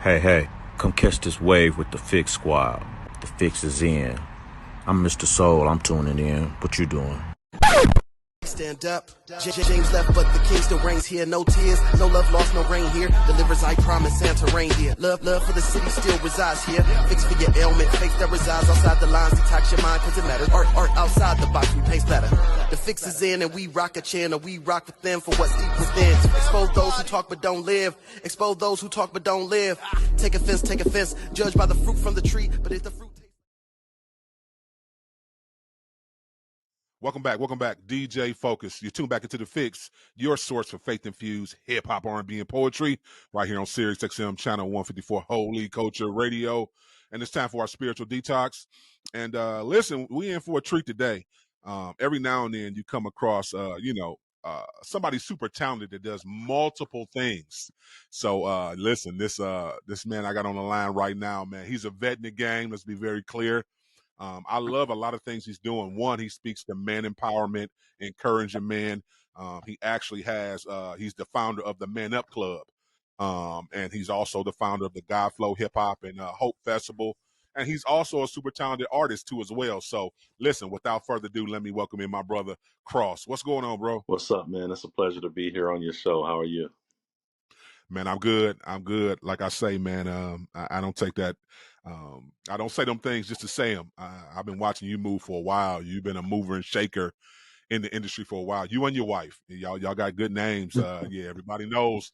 Hey, come catch this wave with the Fixx squad. The Fixx is in. I'm Mr. Soul, I'm tuning in. What you doing? Stand up. James left, but the king still reigns here. No tears, no love lost, no rain here. Delivers, I promise, Santa rain here. Love for the city still resides here. Fix for your ailment, faith that resides outside the lines. Detox your mind, cause it matters. Art outside the box, we pace better. The Fixx is in, and we rock a channel. We rock with them for what's deep within. Expose those who talk but don't live. Expose those who talk but don't live. Take offense. Judge by the fruit from the tree, but if the fruit. Welcome back. DJ Focus. You tune back into the Fixx, your source for faith-infused hip-hop, R&B, and poetry, right here on Siriusxm, channel 154, Holy Culture Radio. And it's time for our spiritual detox. And listen, we in for a treat today. Every now and then you come across, somebody super talented that does multiple things. So listen, this man I got on the line right now, man, he's a vet in the game. Let's be very clear. I love a lot of things he's doing. One, he speaks to man empowerment, encouraging men. He actually he's the founder of the Man Up Club. And he's also the founder of the God Flow Hip Hop and Hope Festival. And he's also a super talented artist too as well. So listen, without further ado, let me welcome in my brother, XROSS. What's going on, bro? What's up, man? It's a pleasure to be here on your show. How are you? Man, I'm good. Like I say, man, I don't take that. I don't say them things just to say them. I've been watching you move for a while. You've been a mover and shaker in the industry for a while. You and your wife, y'all got good names. Yeah, everybody knows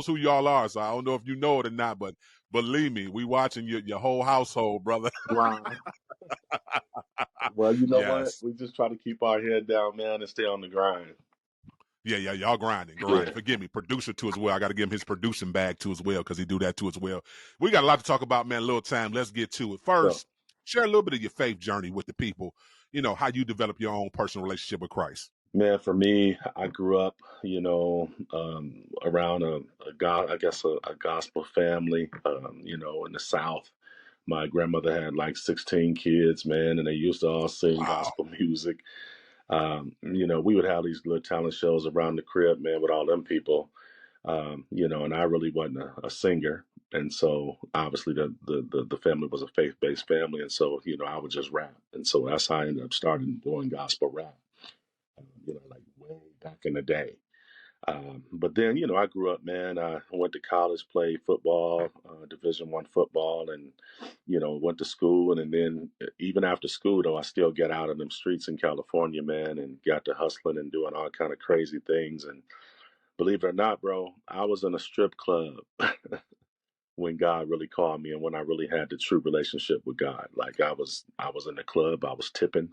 who y'all are. So I don't know if you know it or not, but believe me, we watching your whole household, brother. Wow. Well, you know what? Yes. We just try to keep our head down, man, and stay on the grind. Yeah, y'all grinding. Yeah. Forgive me, producer too as well. I got to give him his producing bag too as well because he do that too as well. We got a lot to talk about, man. A little time. Let's get to it. First, share a little bit of your faith journey with the people. You know, how you develop your own personal relationship with Christ. Man, for me, I grew up, around a gospel family, in the South. My grandmother had like 16 kids, man, and they used to all sing gospel music. We would have these little talent shows around the crib, man, with all them people. And I really wasn't a singer. And so obviously the family was a faith-based family. And so, I would just rap. And so that's how I ended up starting doing gospel rap, like way back in the day. But then, I grew up, man. I went to college, played football, Division I football, and, went to school. And then even after school, though, I still get out of them streets in California, man, and got to hustling and doing all kind of crazy things. And believe it or not, bro, I was in a strip club when God really called me and when I really had the true relationship with God. Like I was in the club, I was tipping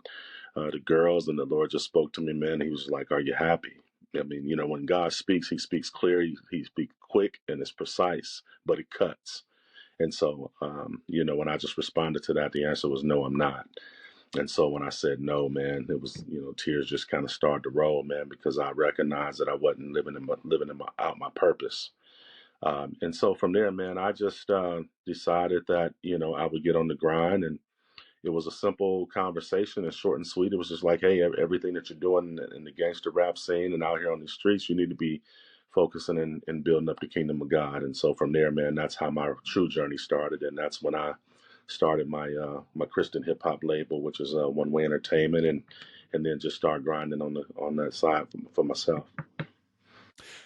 the girls, and the Lord just spoke to me, man. He was like, "Are you happy?" I mean, when God speaks, He speaks clear, He speaks quick, and it's precise, but it cuts. And so, when I just responded to that, the answer was no, I'm not. And so when I said no, man, it was, tears just kind of started to roll, man, because I recognized that I wasn't out my purpose. And so from there, man, I just decided that, I would get on the grind. And it was a simple conversation and short and sweet. It was just like, hey, everything that you're doing in the gangster rap scene and out here on the streets, you need to be focusing and building up the kingdom of God. And so from there, man, that's how my true journey started. And that's when I started my Christian hip hop label, which is One Way Entertainment, and then just start grinding on that side for myself.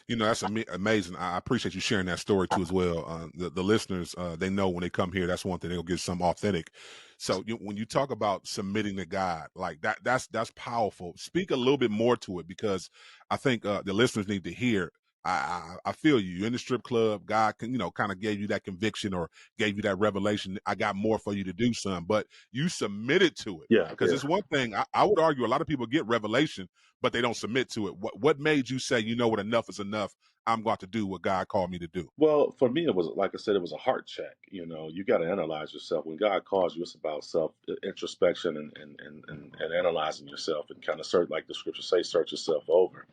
That's amazing. I appreciate you sharing that story too as well. The listeners, they know when they come here, that's one thing, they'll get something authentic. So when you talk about submitting to God, like that's powerful. Speak a little bit more to it, because I think the listeners need to hear. I feel you. You're in the strip club. God can, kind of gave you that conviction or gave you that revelation. I got more for you to do, son. But you submitted to it. Yeah. Because it's one thing. I would argue a lot of people get revelation, but they don't submit to it. What made you say, what, enough is enough? I'm going to do what God called me to do. Well, for me, it was, like I said, it was a heart check. You got to analyze yourself. When God calls you, it's about self introspection and analyzing yourself and kind of like the scriptures say, search yourself over.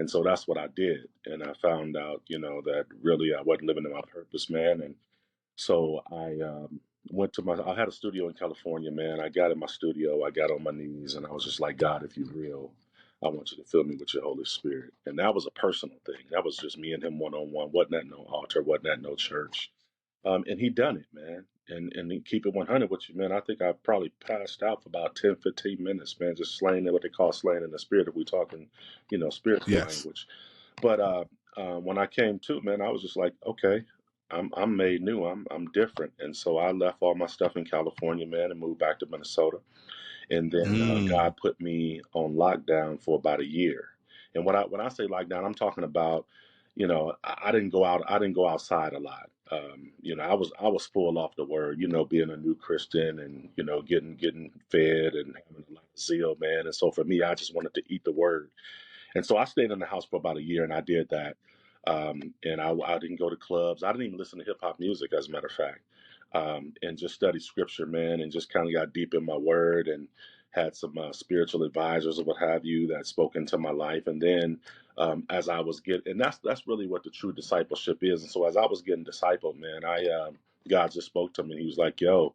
And so that's what I did. And I found out, that really I wasn't living in my purpose, man. And so I I had a studio in California, man. I got in my studio, I got on my knees, and I was just like, God, if you're real, I want you to fill me with your Holy Spirit. And that was a personal thing. That was just me and him one on one. Wasn't at no altar, wasn't at no church. And he done it, man. And he keep it 100 with you, man. I think I probably passed out for about 10, 15 minutes, man, just slaying what they call slaying in the spirit if we talking, spiritual Yes. language. But when I came to, man, I was just like, okay, I'm made new. I'm different. And so I left all my stuff in California, man, and moved back to Minnesota. And then God put me on lockdown for about a year. And when I say lockdown, I'm talking about, I didn't go out. I didn't go outside a lot. I was full off the word. Being a new Christian and getting fed and having a lot of zeal, man. And so for me, I just wanted to eat the word. And so I stayed in the house for about a year, and I did that. And I didn't go to clubs. I didn't even listen to hip hop music, as a matter of fact. And just studied scripture, man, and just kind of got deep in my word and had some spiritual advisors or what have you that spoke into my life. And then as I was getting, and that's really what the true discipleship is. And so as I was getting discipled, man, God just spoke to me. And he was like, "Yo,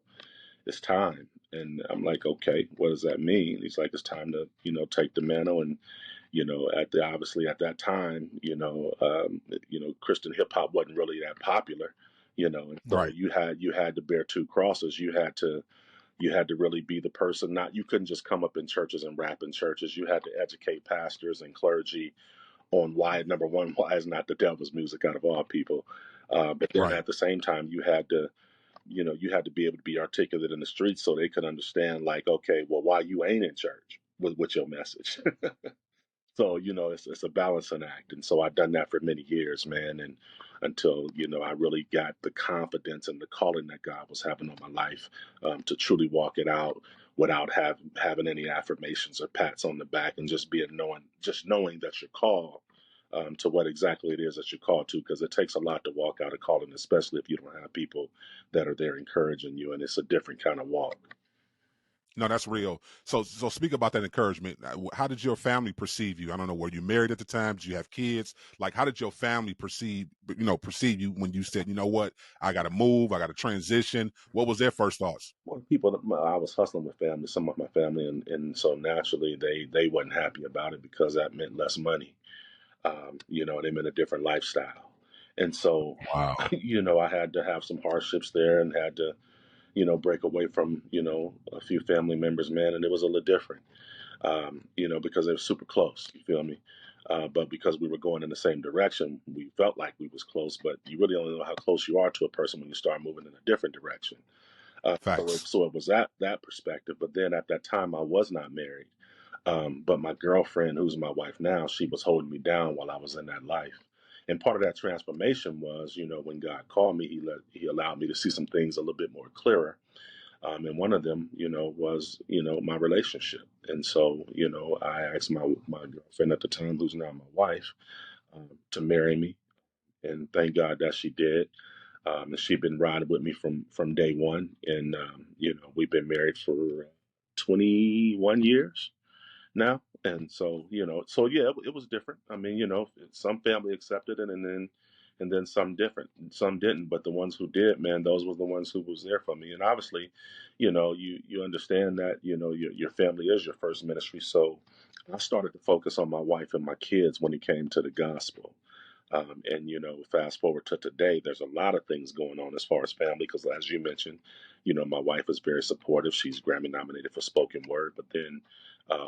it's time." And I'm like, "Okay, what does that mean?" He's like, "It's time to, take the mantle." And obviously at that time, Christian hip hop wasn't really that popular, and so Right. you had to bear two crosses. You had to really be the person. Not You couldn't just come up in churches and rap in churches. You had to educate pastors and clergy on why, number one, why is not the devil's music out of all people. But then Right. at the same time, you had to be able to be articulate in the streets so they could understand, like, okay, well, why you ain't in church with your message. So, it's a balancing act. And so I've done that for many years, man. And until, I really got the confidence and the calling that God was having on my life to truly walk it out without having any affirmations or pats on the back, and just knowing that you're called to what exactly it is that you're called to, because it takes a lot to walk out a calling, especially if you don't have people that are there encouraging you. And it's a different kind of walk. No, that's real. So speak about that encouragement. How did your family perceive you? I don't know. Were you married at the time? Did you have kids? Like, how did your family perceive you when you said, you know what, I got to move, I got to transition? What was their first thoughts? Well, I was hustling with family, some of my family, and so naturally they wasn't happy about it because that meant less money. And they meant a different lifestyle. And so, Wow. I had to have some hardships there and had to, break away from, a few family members, man. And it was a little different, because they were super close. You feel me? But because we were going in the same direction, we felt like we was close. But you really only know how close you are to a person when you start moving in a different direction. Facts. So it was that perspective. But then at that time, I was not married. But my girlfriend, who's my wife now, she was holding me down while I was in that life. And part of that transformation was, when God called me, He allowed me to see some things a little bit more clearer. And one of them, was, my relationship. And so, I asked my girlfriend at the time, who's now my wife, to marry me. And thank God that she did. And she'd been riding with me from day one. And, we've been married for 21 years now. And so, yeah, it was different. I mean, some family accepted it, and then some different, some didn't. But the ones who did, man, those were the ones who was there for me. And obviously, you understand that, your family is your first ministry. So I started to focus on my wife and my kids when it came to the gospel. And fast forward to today, there's a lot of things going on as far as family, because as you mentioned, my wife is very supportive. She's Grammy nominated for spoken word. But then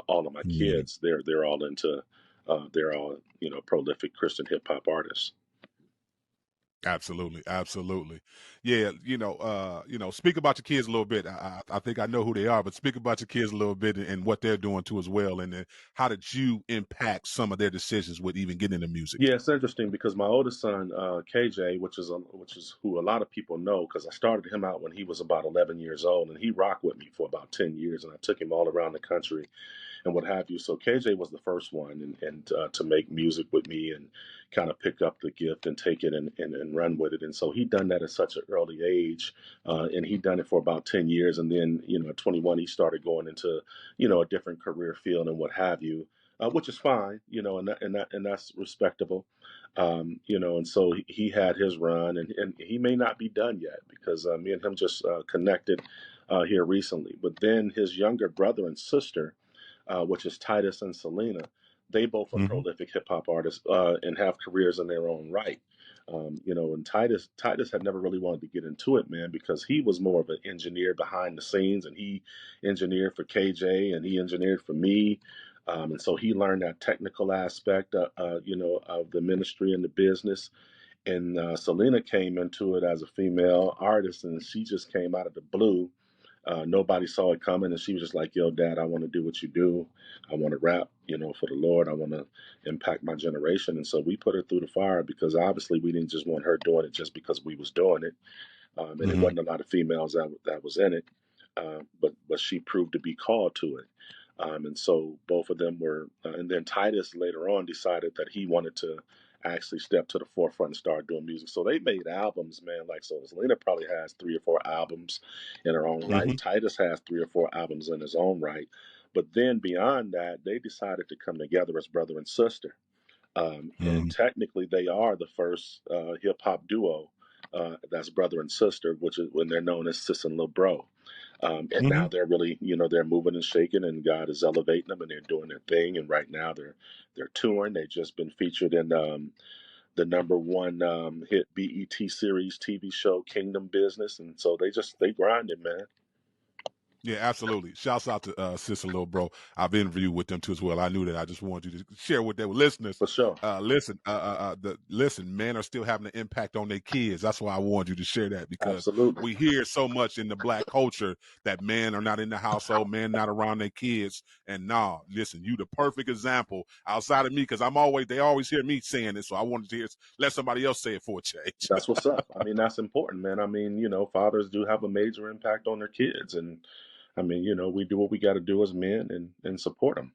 all of my Mm. kids, they're all into they're all prolific Christian hip hop artists. Absolutely, absolutely. Yeah, speak about your kids a little bit. I think I know who they are, but speak about your kids a little bit and what they're doing too as well, and then how did you impact some of their decisions with even getting into music? Yeah, it's interesting because my oldest son, KJ, which is who a lot of people know, because I started him out when he was about 11 years old, and he rocked with me for about 10 years, and I took him all around the country and what have you. So KJ was the first one, and to make music with me and kind of pick up the gift and take it and run with it. And so he done that at such an early age, and he done it for about 10 years. And then, at 21, he started going into, a different career field and what have you. Which is fine, and that's respectable, and so he had his run, and he may not be done yet because me and him just connected here recently. But then his younger brother and sister, which is Titus and Selena. They both are Hmm. prolific hip hop artists and have careers in their own right. And Titus had never really wanted to get into it, man, because he was more of an engineer behind the scenes, and he engineered for KJ and he engineered for me. And so he learned that technical aspect, of the ministry and the business. And Selena came into it as a female artist, and she just came out of the blue. Nobody saw it coming, and she was just like, "Yo, Dad, I want to do what you do. I want to rap, for the Lord. I want to impact my generation." And so we put her through the fire, because obviously we didn't just want her doing it just because we was doing it. And it wasn't a lot of females that was in it, but she proved to be called to it. And so both of them were, and then Titus later on decided that he wanted to actually step to the forefront and start doing music. So they made albums, man. Like, so Selena probably has 3 or 4 albums in her own right. Titus has 3 or 4 albums in his own right. But then beyond that, they decided to come together as brother and sister. And technically, they are the first hip hop duo that's brother and sister, which is when they're known as Sis and Lil Bro. And now they're really, they're moving and shaking, and God is elevating them, and they're doing their thing. And right now they're touring. They've just been featured in the #1 hit BET series TV show Kingdom Business, and so they grinding, man. Yeah, absolutely. Shouts out to Sis and Lil Bro. I've interviewed with them too as well. I knew that. I just wanted you to share with their listeners. For sure. Listen, men are still having an impact on their kids. That's why I wanted you to share that, because Absolutely. we hear so much in the Black culture that men are not in the household, men not around their kids. And listen, you the perfect example outside of me, because they always hear me saying it. So I wanted to let somebody else say it for a change. That's what's up. I mean, that's important, man. I mean, fathers do have a major impact on their kids, and I mean, we do what we got to do as men and support them.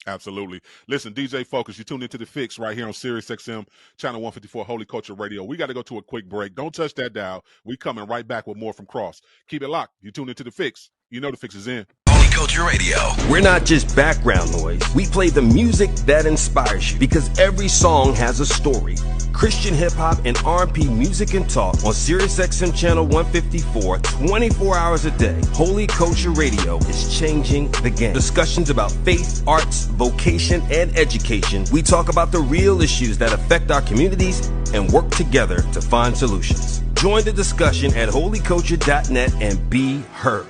Absolutely. Listen, DJ Focus, you tuned into the Fixx right here on Siriusxm, channel 154, Holy Culture Radio. We got to go to a quick break. Don't touch that dial. We coming right back with more from Cross. Keep it locked. You tuned into the Fixx. You know the Fixx is in. Holy Culture Radio. We're not just background noise. We play the music that inspires you, because every song has a story. Christian hip hop and R&B music and talk on Siriusxm channel 154, 24 hours a day. Holy Culture Radio is changing the game. Discussions about faith, arts, vocation, and education. We talk about the real issues that affect our communities and work together to find solutions. Join the discussion at holyculture.net and be heard.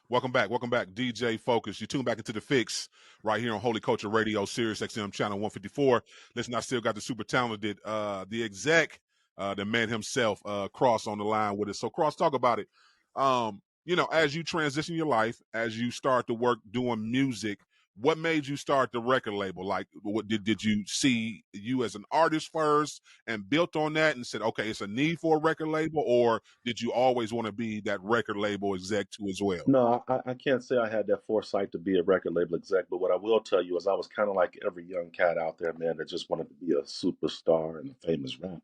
Welcome back, DJ Focus. You tune back into the Fixx right here on Holy Culture Radio, Siriusxm channel 154. Listen, I still got the super talented, the exec, the man himself, Cross on the line with us. So Cross, talk about it. As you transition your life, as you start to work doing music, what made you start the record label? Like, what did you see you as an artist first and built on that and said, okay, it's a need for a record label, or did you always want to be that record label exec too as well? No, I can't say I had that foresight to be a record label exec, but what I will tell you is I was kind of like every young cat out there, man, that just wanted to be a superstar and a famous rapper.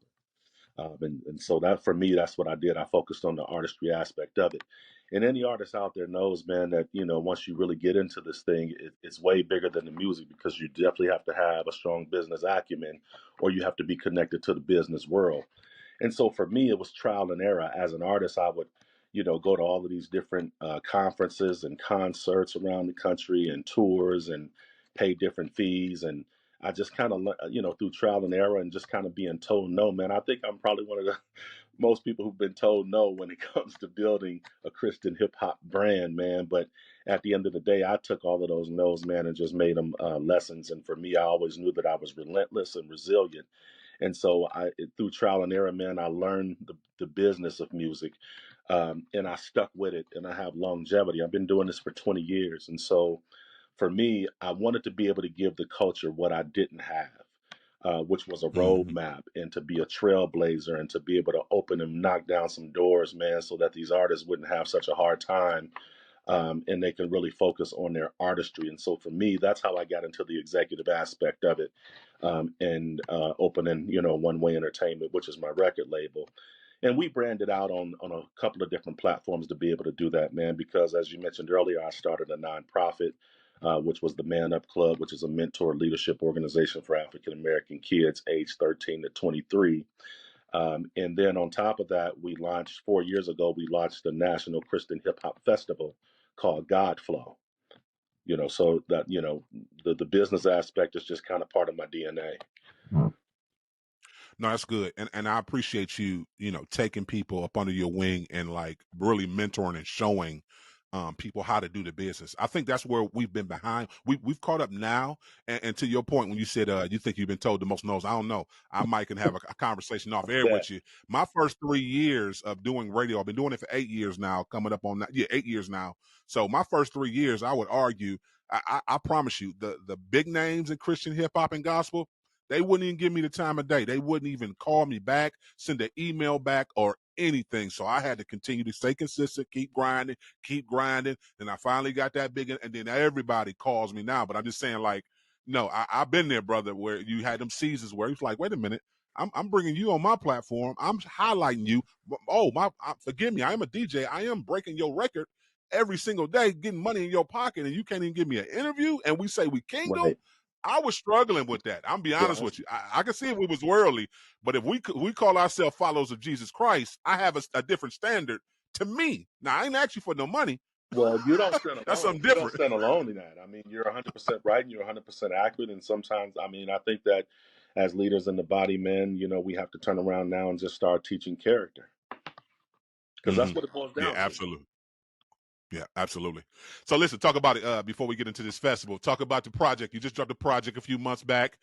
And so that, for me, that's what I did. I focused on the artistry aspect of it. And any artist out there knows, man, that, once you really get into this thing, it's way bigger than the music, because you definitely have to have a strong business acumen, or you have to be connected to the business world. And so for me, it was trial and error. As an artist, I would, go to all of these different conferences and concerts around the country and tours and pay different fees. And I just kind of, through trial and error and just kind of being told no, man. I think I'm probably one of the most people who've been told no when it comes to building a Christian hip hop brand, man. But at the end of the day, I took all of those no's, man, and just made them lessons. And for me, I always knew that I was relentless and resilient. And so through trial and error, man, I learned the business of music, and I stuck with it, and I have longevity. I've been doing this for 20 years. And so for me, I wanted to be able to give the culture what I didn't have, which was a roadmap, and to be a trailblazer, and to be able to open and knock down some doors, man, so that these artists wouldn't have such a hard time. And they can really focus on their artistry. And so for me, that's how I got into the executive aspect of it, and opening, One Way Entertainment, which is my record label. And we branded out on a couple of different platforms to be able to do that, man, because as you mentioned earlier, I started a nonprofit, which was the Man Up Club, which is a mentor leadership organization for African American kids aged 13 to 23. And then on top of that, 4 years ago, we launched the National Christian Hip Hop Festival called God Flow. So that, the business aspect is just kind of part of my DNA. No, that's good. And I appreciate you, taking people up under your wing and like really mentoring and showing people how to do the business. I think that's where we've been behind. We've caught up now. And to your point, when you said you think you've been told the most no's, I don't know. I might can have a conversation off air with you. My first 3 years of doing radio, I've been doing it for 8 years now, coming up on that. Yeah, 8 years now. So my first 3 years, I would argue, I promise you, the big names in Christian hip hop and gospel, they wouldn't even give me the time of day. They wouldn't even call me back, send an email back, or anything. So I had to continue to stay consistent, keep grinding. And I finally got that big, and then everybody calls me now. But I'm just saying, like, no, I've been there, brother, where you had them seasons where it's like, wait a minute, I'm bringing you on my platform. I'm highlighting you. Oh, forgive me, I am a DJ. I am breaking your record every single day, getting money in your pocket, and you can't even give me an interview. And we say we kingdom. Right. I was struggling with that. I'm be honest with you. I can see if we was worldly, but if we call ourselves followers of Jesus Christ, I have a different standard to me. Now, I ain't ask you for no money. Well, you don't stand alone. That's something You don't different. stand alone in that. I mean, you're 100% right and you're 100% accurate. And sometimes, I mean, I think that as leaders in the body, men, we have to turn around now and just start teaching character, because that's what it boils down Yeah, to. absolutely. Yeah, absolutely. So listen, talk about it before we get into this festival. Talk about the project. You just dropped a project a few months back.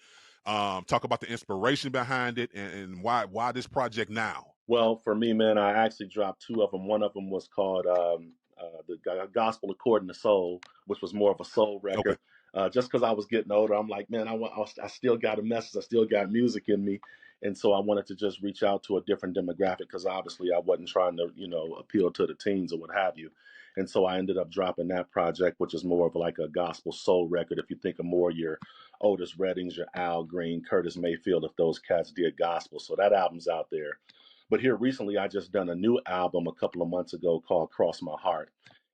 Talk about the inspiration behind it and why this project now. Well, for me, man, I actually dropped 2 of them. One of them was called the Gospel According to Soul, which was more of a soul Okay. record. Just because I was getting older, I'm like, man, I still got a message. I still got music in me. And so I wanted to just reach out to a different demographic, because obviously I wasn't trying to, appeal to the teens or what have you. And so I ended up dropping that project, which is more of like a gospel soul record. If you think of more your Otis Reddings, your Al Green, Curtis Mayfield, if those cats did gospel. So that album's out there. But here recently, I just done a new album a couple of months ago called Cross My Heart.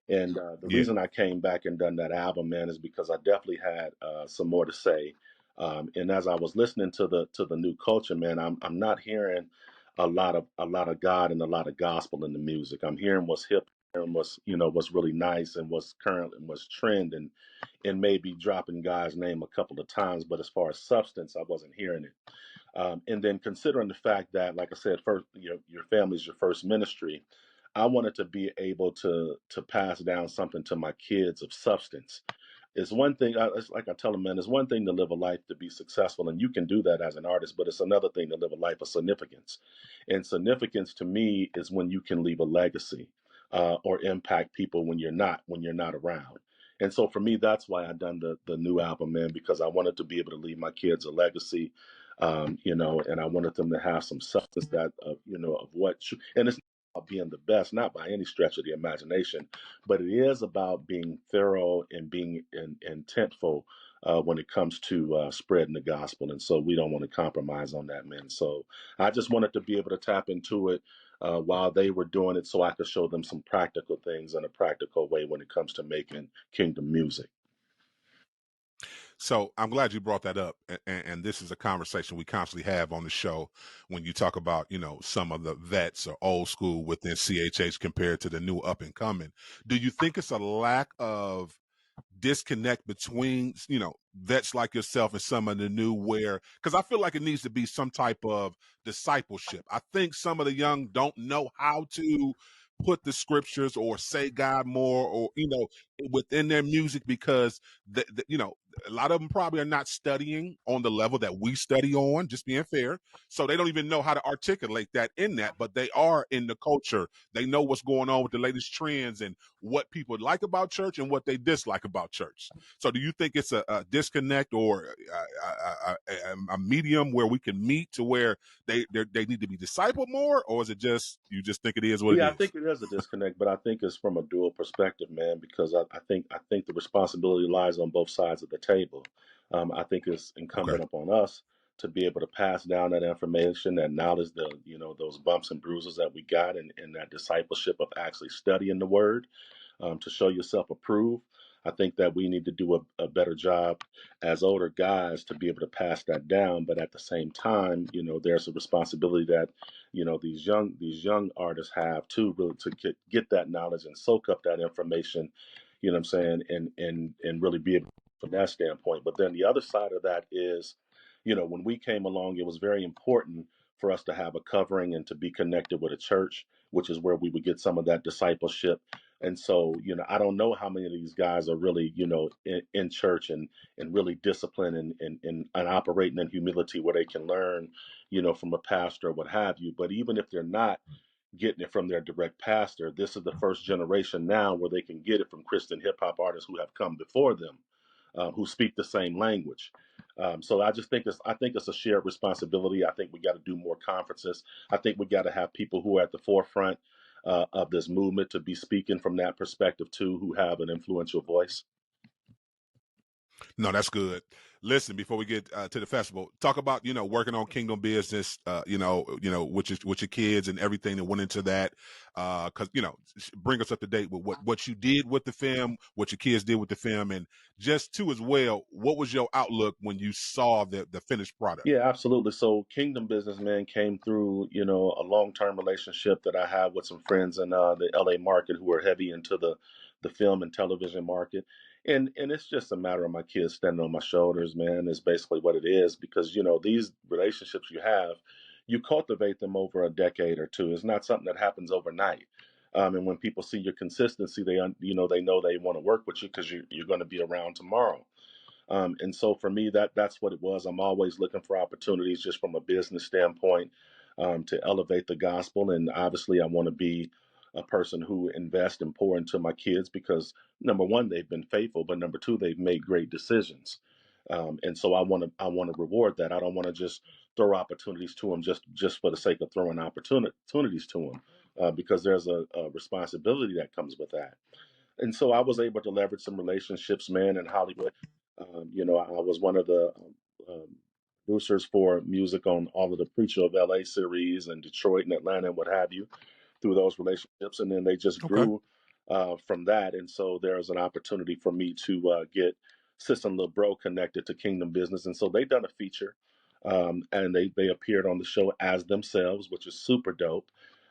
And the reason I came back and done that album, man, is because I definitely had some more to say. And as I was listening to the new culture, man, I'm not hearing a lot of God and a lot of gospel in the music. I'm hearing what's hip and what's really nice and what's current and what's trend, and maybe dropping God's name a couple of times. But as far as substance, I wasn't hearing it. And then considering the fact that, like I said, first your family's your first ministry, I wanted to be able to pass down something to my kids of substance. It's one thing, it's like I tell them, man, it's one thing to live a life to be successful, and you can do that as an artist, but it's another thing to live a life of significance. And significance to me is when you can leave a legacy or impact people when you're not around. And so for me, that's why I done the new album, man, because I wanted to be able to leave my kids a legacy, and I wanted them to have some substance that, of what, and it's not about being the best, not by any stretch of the imagination, but it is about being thorough and being intentful when it comes to spreading the gospel. And so we don't want to compromise on that, man. So I just wanted to be able to tap into it while they were doing it, so I could show them some practical things in a practical way when it comes to making kingdom music. So I'm glad you brought that up. And this is a conversation we constantly have on the show when you talk about, some of the vets or old school within CHH compared to the new up and coming. Do you think it's a lack of disconnect between, vets like yourself and some of the new, where, because I feel like it needs to be some type of discipleship. I think some of the young don't know how to put the scriptures or say God more, or, within their music, because a lot of them probably are not studying on the level that we study on, just being fair. So they don't even know how to articulate that in that, but they are in the culture. They know what's going on with the latest trends and what people like about church and what they dislike about church. So do you think it's a disconnect or a medium where we can meet to where they need to be discipled more, or is it just, you just think it is what it is? Yeah, I think it is a disconnect, but I think it's from a dual perspective, man, because I think the responsibility lies on both sides of the table. I think it's incumbent upon us to be able to pass down that information, that knowledge, those bumps and bruises that we got, and that discipleship of actually studying the word to show yourself approved. I think that we need to do a better job as older guys to be able to pass that down. But at the same time, there's a responsibility that, these young artists have too, really, to get that knowledge and soak up that information, you know what I'm saying, and really be able from that standpoint. But then the other side of that is, when we came along, it was very important for us to have a covering and to be connected with a church, which is where we would get some of that discipleship. And so, I don't know how many of these guys are really, in church and really disciplined and operating in humility where they can learn, from a pastor or what have you. But even if they're not getting it from their direct pastor, this is the first generation now where they can get it from Christian hip hop artists who have come before them, who speak the same language. So I think it's a shared responsibility. I think we got to do more conferences. I think we got to have people who are at the forefront of this movement to be speaking from that perspective too, who have an influential voice. No, that's good. Listen, before we get to the festival, talk about working on kingdom business, with your kids and everything that went into that. Because bring us up to date with what you did with the film, what your kids did with the film, and just too as well, what was your outlook when you saw the finished product? Yeah, absolutely. So Kingdom Businessman came through, a long-term relationship that I have with some friends in the LA market who are heavy into the film and television market. And it's just a matter of my kids standing on my shoulders, man. It's basically what it is because, these relationships you cultivate them over a decade or two. It's not something that happens overnight. And when people see your consistency, they know they want to work with you because you're going to be around tomorrow. And so for me, that's what it was. I'm always looking for opportunities just from a business standpoint to elevate the gospel. And obviously, I want to be a person who invests and pour into my kids because number one, they've been faithful, but number two, they've made great decisions. And so I want to reward that. I don't want to just throw opportunities to them just for the sake of throwing opportunities to them because there's a responsibility that comes with that. And so I was able to leverage some relationships, man, in Hollywood. I was one of the um, producers for music on all of the Preacher of LA series and Detroit and Atlanta and what have you through those relationships. And then they just Okay. grew from that. And so there was an opportunity for me to get System Lil Bro connected to Kingdom Business. And so they done a feature and they appeared on the show as themselves, which is super dope.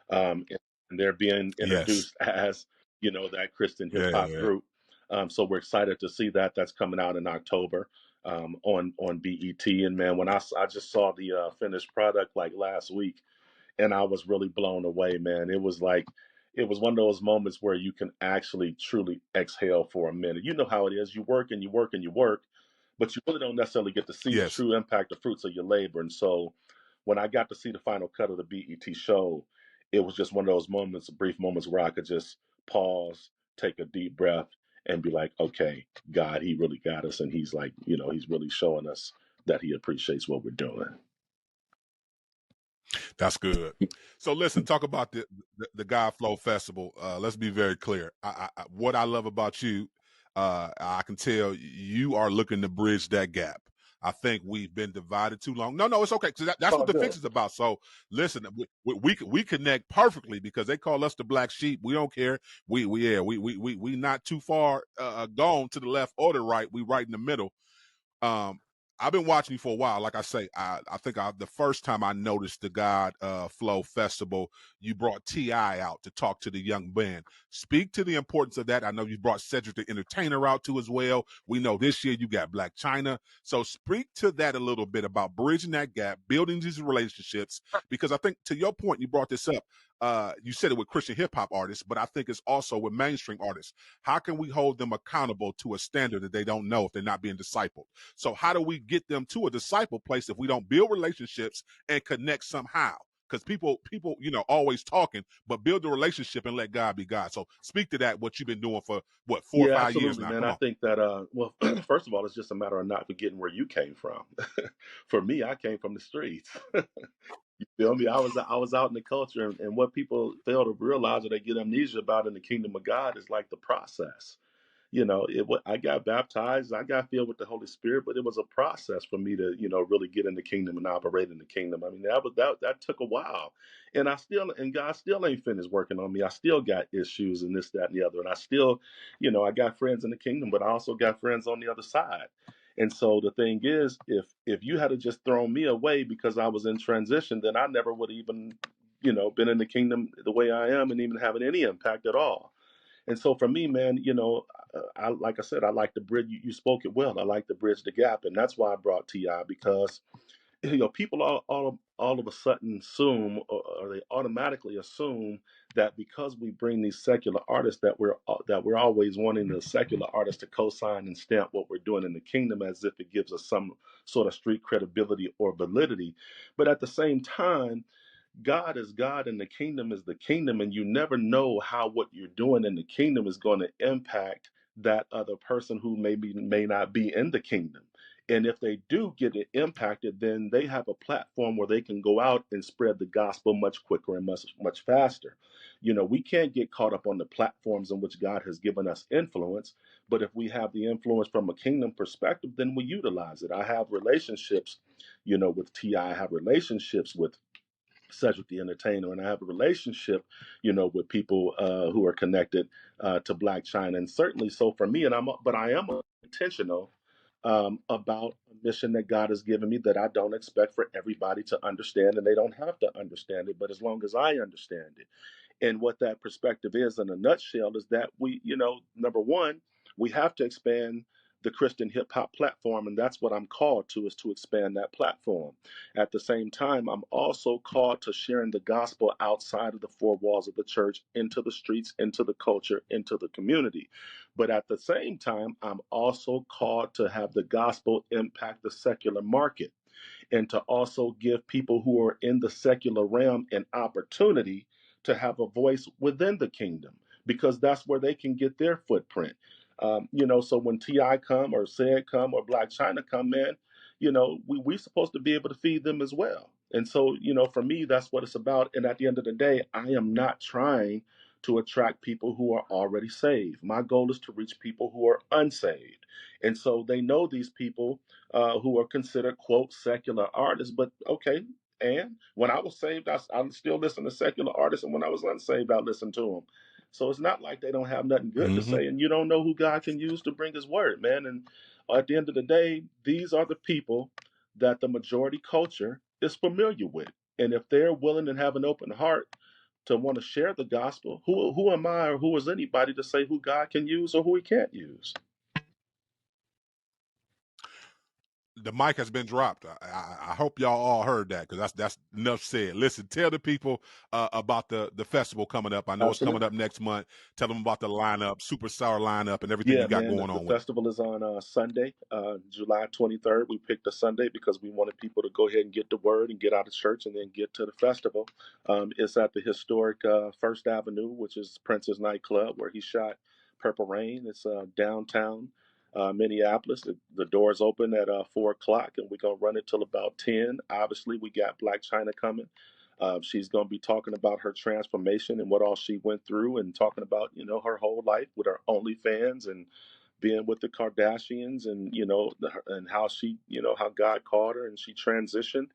And they're being Yes. introduced as, that Christian hip Yeah. hop Yeah. group. So we're excited to see that. That's coming out in October on BET. And man, when I just saw the finished product like last week, and I was really blown away, man. It was one of those moments where you can actually truly exhale for a minute. You know how it is. You work and you work and you work, but you really don't necessarily get to see the Yes. true impact, the fruits of your labor. And so when I got to see the final cut of the BET show, it was just one of those moments, brief moments where I could just pause, take a deep breath, and be like, okay, God, he really got us. And he's like, he's really showing us that he appreciates what we're doing. That's good. So listen, talk about the God Flow Festival. Let's be very clear. What I love about you, I can tell you are looking to bridge that gap. I think we've been divided too long. No, it's okay. So that's what the good. Fixx is about. So listen, we connect perfectly because they call us the black sheep. We don't care. We not too far gone to the left or the right. We right in the middle. I've been watching you for a while. Like I say, I think the first time I noticed the God Flow Festival, you brought T.I. out to talk to the young band. Speak to the importance of that. I know you brought Cedric the Entertainer out too as well. We know this year you got Blac Chyna. So speak to that a little bit about bridging that gap, building these relationships, because I think to your point, you brought this up. You said it with Christian hip hop artists, but I think it's also with mainstream artists. How can we hold them accountable to a standard that they don't know if they're not being discipled? So how do we get them to a disciple place if we don't build relationships and connect somehow? Because people, always talking, but build the relationship and let God be God. So speak to that, what you've been doing for, 4 or 5 years now. Man. Come I on. think that, well, first of all, it's just a matter of not forgetting where you came from. For me, I came from the streets. You feel me? I was out in the culture, and what people fail to realize or they get amnesia about in the kingdom of God is like the process. I got baptized, I got filled with the Holy Spirit, but it was a process for me to, really get in the kingdom and operate in the kingdom. I mean, that took a while, and God still ain't finished working on me. I still got issues and this, that, and the other, and I still, I got friends in the kingdom, but I also got friends on the other side. And so the thing is, if you had just thrown me away because I was in transition, then I never would even, been in the kingdom the way I am and even having any impact at all. And so for me, man, like I said, I like to bridge. You spoke it well. I like to bridge the gap, and that's why I brought Ti because people all of a sudden assume, or they automatically assume that because we bring these secular artists that we're always wanting the secular artists to co-sign and stamp what we're doing in the kingdom, as if it gives us some sort of street credibility or validity. But at the same time, God is God and the kingdom is the kingdom, and you never know how what you're doing in the kingdom is going to impact that other person who may not be in the kingdom. And if they do get it impacted, then they have a platform where they can go out and spread the gospel much quicker and much faster. We can't get caught up on the platforms in which God has given us influence, but if we have the influence from a kingdom perspective, then we utilize it. I have relationships, with T.I. I have relationships with Cedric the Entertainer, and I have a relationship, with people who are connected to Blac Chyna, and certainly so for me. But I am intentional about a mission that God has given me that I don't expect for everybody to understand, and they don't have to understand it. But as long as I understand it, and what that perspective is in a nutshell is that number one, we have to expand the Christian hip hop platform, and that's what I'm called to, is to expand that platform. At the same time, I'm also called to sharing the gospel outside of the four walls of the church, into the streets, into the culture, into the community. But at the same time, I'm also called to have the gospel impact the secular market, and to also give people who are in the secular realm an opportunity to have a voice within the kingdom, because that's where they can get their footprint. So when T.I. come, or Said come, or Blac Chyna come in, we supposed to be able to feed them as well. And so, for me, that's what it's about. And at the end of the day, I am not trying to attract people who are already saved. My goal is to reach people who are unsaved. And so they know these people who are considered, quote, secular artists. But okay, and when I was saved, I still listen to secular artists. And when I was unsaved, I listened to them. So it's not like they don't have nothing good to say. And you don't know who God can use to bring his word, man. And at the end of the day, these are the people that the majority culture is familiar with. And if they're willing and have an open heart to want to share the gospel, who am I, or who is anybody to say who God can use or who he can't use? The mic has been dropped. I hope y'all all heard that, because that's enough said. Listen, tell the people about the festival coming up. I know it's coming up next month. Tell them about the lineup, super sour lineup, and everything you got going on. The festival is on Sunday, July 23rd. We picked a Sunday because we wanted people to go ahead and get the word and get out of church and then get to the festival. It's at the historic First Avenue, which is Prince's nightclub, where he shot Purple Rain. It's downtown Minneapolis. The doors open at 4 o'clock, and we're going to run it till about 10. Obviously, we got Blac Chyna coming. She's going to be talking about her transformation and what all she went through, and talking about, her whole life with her OnlyFans and being with the Kardashians, and, and how she, how God called her and she transitioned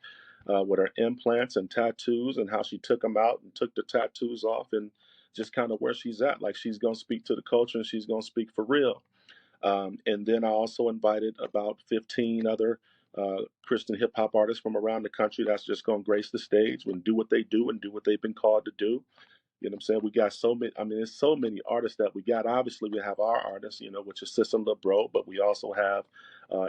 with her implants and tattoos, and how she took them out and took the tattoos off, and just kind of where she's at. Like, she's going to speak to the culture, and she's going to speak for real. And then I also invited about 15 other Christian hip hop artists from around the country that's just going to grace the stage and do what they do and do what they've been called to do. You know what I'm saying? We got so many, there's so many artists that we got. Obviously, we have our artists, which is System LeBro, but we also have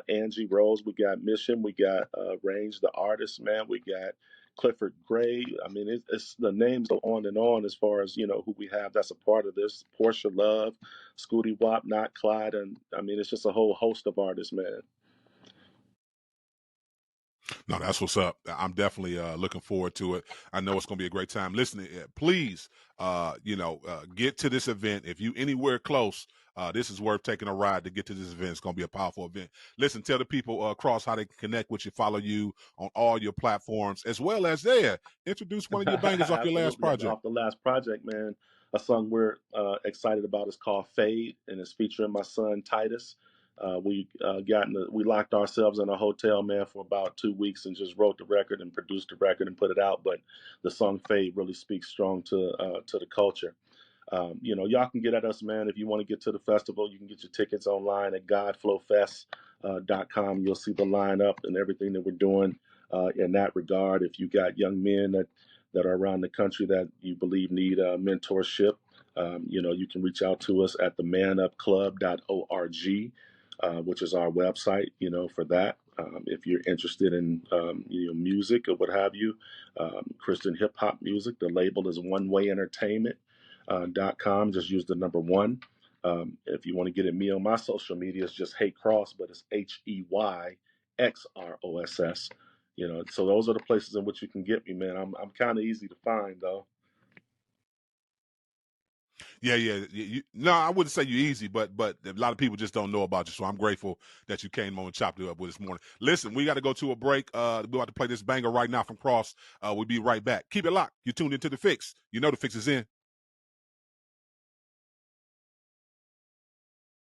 Angie Rose, we got Mission, we got Range the Artist, man, we got Clifford Gray. It's the names go on and on as far as, who we have that's a part of this. Portia Love, Scooty Wop, Not Clyde, and it's just a whole host of artists, man. No, that's what's up. I'm definitely looking forward to it. I know it's going to be a great time. Listen, please, get to this event. If you anywhere close, this is worth taking a ride to get to this event. It's going to be a powerful event. Listen, tell the people across how they can connect with you, follow you on all your platforms, as well as introduce one of your bangers off your last project. Off the last project, man. A song we're excited about is called Fade, and it's featuring my son Titus. We locked ourselves in a hotel, man, for about 2 weeks and just wrote the record and produced the record and put it out. But the song Fade really speaks strong to the culture. Y'all can get at us, man. If you want to get to the festival, you can get your tickets online at godflowfest.com. You'll see the lineup and everything that we're doing in that regard. If you got young men that are around the country that you believe need mentorship, you can reach out to us at themanupclub.org. Which is our website, for that. If you're interested in music or what have you, Christian hip hop music, the label is onewayentertainment.com. Just use the number 1. If you want to get at me on my social media, it's just Hey Cross, but it's HEYXROSS. So those are the places in which you can get me, man. I'm kind of easy to find, though. Yeah. No, I wouldn't say you're easy, but a lot of people just don't know about you. So I'm grateful that you came on and chopped it up with us this morning. Listen, we got to go to a break. We're about to play this banger right now from Cross. We'll be right back. Keep it locked. You're tuned into The Fixx. You know The Fixx is in.